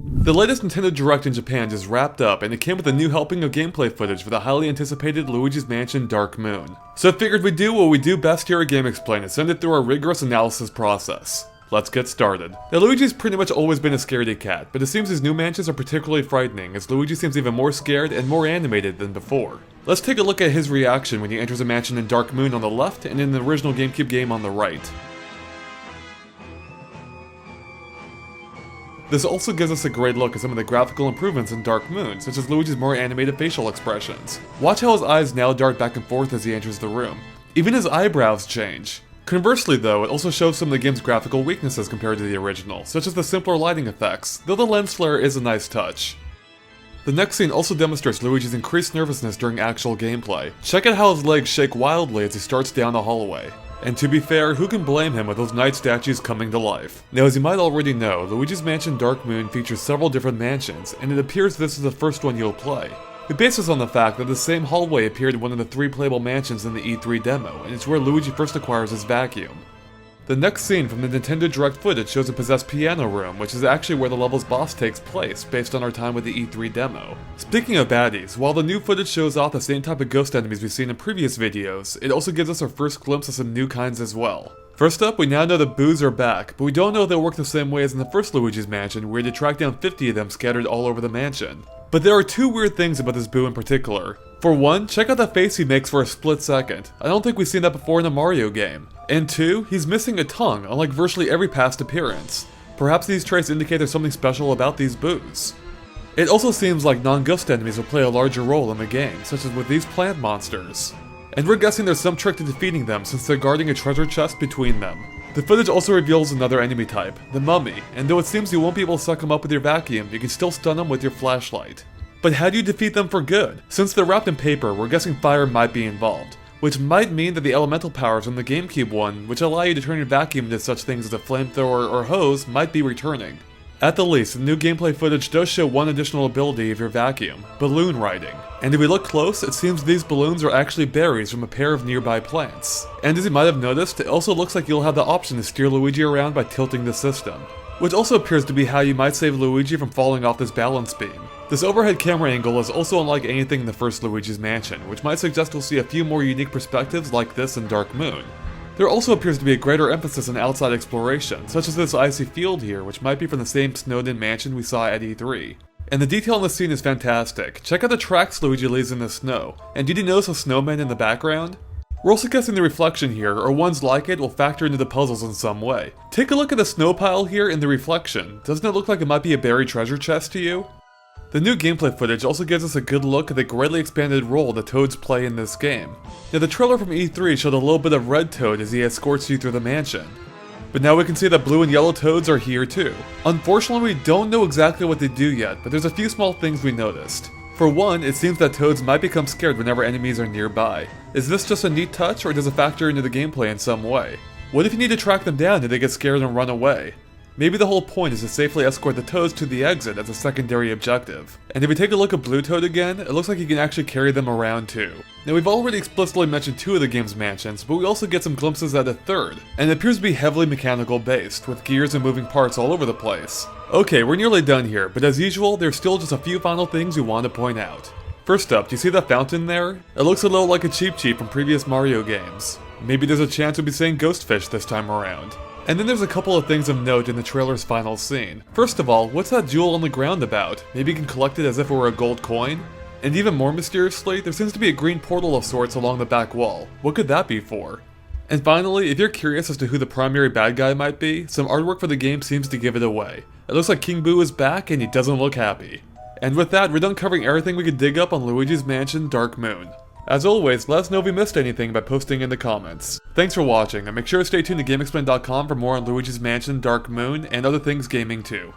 The latest Nintendo Direct in Japan just wrapped up, and it came with a new helping of gameplay footage for the highly anticipated Luigi's Mansion Dark Moon. So I figured we'd do what we do best here at GameXplain and send it through our rigorous analysis process. Let's get started. Now Luigi's pretty much always been a scaredy cat, but it seems his new mansions are particularly frightening as Luigi seems even more scared and more animated than before. Let's take a look at his reaction when he enters a mansion in Dark Moon on the left and in the original GameCube game on the right. This also gives us a great look at some of the graphical improvements in Dark Moon, such as Luigi's more animated facial expressions. Watch how his eyes now dart back and forth as he enters the room. Even his eyebrows change. Conversely though, it also shows some of the game's graphical weaknesses compared to the original, such as the simpler lighting effects, though the lens flare is a nice touch. The next scene also demonstrates Luigi's increased nervousness during actual gameplay. Check out how his legs shake wildly as he starts down the hallway. And to be fair, who can blame him with those knight statues coming to life? Now as you might already know, Luigi's Mansion Dark Moon features several different mansions, and it appears this is the first one you'll play. We base this on the fact that the same hallway appeared in one of the 3 playable mansions in the E3 demo, and it's where Luigi first acquires his vacuum. The next scene from the Nintendo Direct footage shows a possessed piano room, which is actually where the level's boss takes place, based on our time with the E3 demo. Speaking of baddies, while the new footage shows off the same type of ghost enemies we've seen in previous videos, it also gives us our first glimpse of some new kinds as well. First up, we now know that Boos are back, but we don't know if they'll work the same way as in the first Luigi's Mansion, where you had to track down 50 of them scattered all over the mansion. But there are 2 weird things about this Boo in particular. For one, check out the face he makes for a split second. I don't think we've seen that before in a Mario game. And 2, he's missing a tongue, unlike virtually every past appearance. Perhaps these traits indicate there's something special about these Boos. It also seems like non-ghost enemies will play a larger role in the game, such as with these plant monsters. And we're guessing there's some trick to defeating them since they're guarding a treasure chest between them. The footage also reveals another enemy type, the Mummy, and though it seems you won't be able to suck them up with your vacuum, you can still stun them with your flashlight. But how do you defeat them for good? Since they're wrapped in paper, we're guessing fire might be involved, which might mean that the elemental powers from the GameCube one, which allow you to turn your vacuum into such things as a flamethrower or hose, might be returning. At the least, the new gameplay footage does show one additional ability of your vacuum, balloon riding. And if we look close, it seems these balloons are actually berries from a pair of nearby plants. And as you might have noticed, it also looks like you'll have the option to steer Luigi around by tilting the system, which also appears to be how you might save Luigi from falling off this balance beam. This overhead camera angle is also unlike anything in the first Luigi's Mansion, which might suggest we'll see a few more unique perspectives like this in Dark Moon. There also appears to be a greater emphasis on outside exploration, such as this icy field here, which might be from the same snowed-in mansion we saw at E3. And the detail in the scene is fantastic. Check out the tracks Luigi leaves in the snow, and did you notice a snowman in the background? We're also guessing the reflection here, or ones like it, will factor into the puzzles in some way. Take a look at the snow pile here in the reflection. Doesn't it look like it might be a buried treasure chest to you? The new gameplay footage also gives us a good look at the greatly expanded role the Toads play in this game. Now the trailer from E3 showed a little bit of Red Toad as he escorts you through the mansion. But now we can see that blue and yellow toads are here too. Unfortunately, we don't know exactly what they do yet, but there's a few small things we noticed. For one, it seems that toads might become scared whenever enemies are nearby. Is this just a neat touch, or does it factor into the gameplay in some way? What if you need to track them down and they get scared and run away? Maybe the whole point is to safely escort the toads to the exit as a secondary objective. And if we take a look at Blue Toad again, it looks like you can actually carry them around too. Now we've already explicitly mentioned 2 of the game's mansions, but we also get some glimpses at a third, and it appears to be heavily mechanical based, with gears and moving parts all over the place. Okay, we're nearly done here, but as usual, there's still just a few final things we want to point out. First up, do you see that fountain there? It looks a little like a Cheep Cheep from previous Mario games. Maybe there's a chance we'll be saying Ghostfish this time around. And then there's a couple of things of note in the trailer's final scene. First of all, what's that jewel on the ground about? Maybe you can collect it as if it were a gold coin? And even more mysteriously, there seems to be a green portal of sorts along the back wall. What could that be for? And finally, if you're curious as to who the primary bad guy might be, some artwork for the game seems to give it away. It looks like King Boo is back and he doesn't look happy. And with that, we're done covering everything we could dig up on Luigi's Mansion Dark Moon. As always, let us know if you missed anything by posting in the comments. Thanks for watching, and make sure to stay tuned to GameXplain.com for more on Luigi's Mansion Dark Moon and other things gaming too.